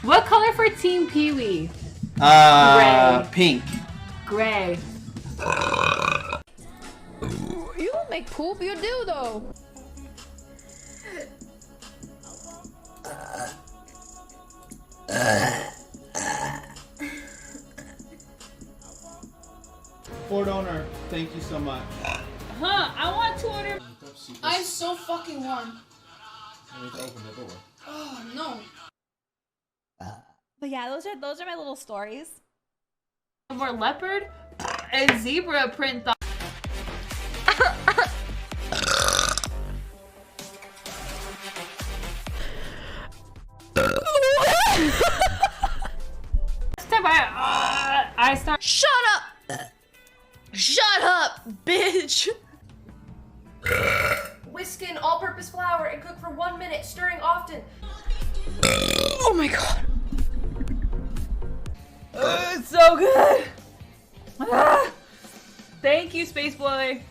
What color for Team Pee-wee? Gray. Pink. Gray. You don't make poop, you do though. Ford owner, thank you so much. Huh, I want to order. I'm so fucking warm. I need to open the door. Oh no. But yeah, those are my little stories. More leopard and zebra print. I start. Shut up! Shut up, bitch! Whisk in all-purpose flour and cook for 1 minute, stirring often. Oh my god. It's so good. Thank you, Space Boy.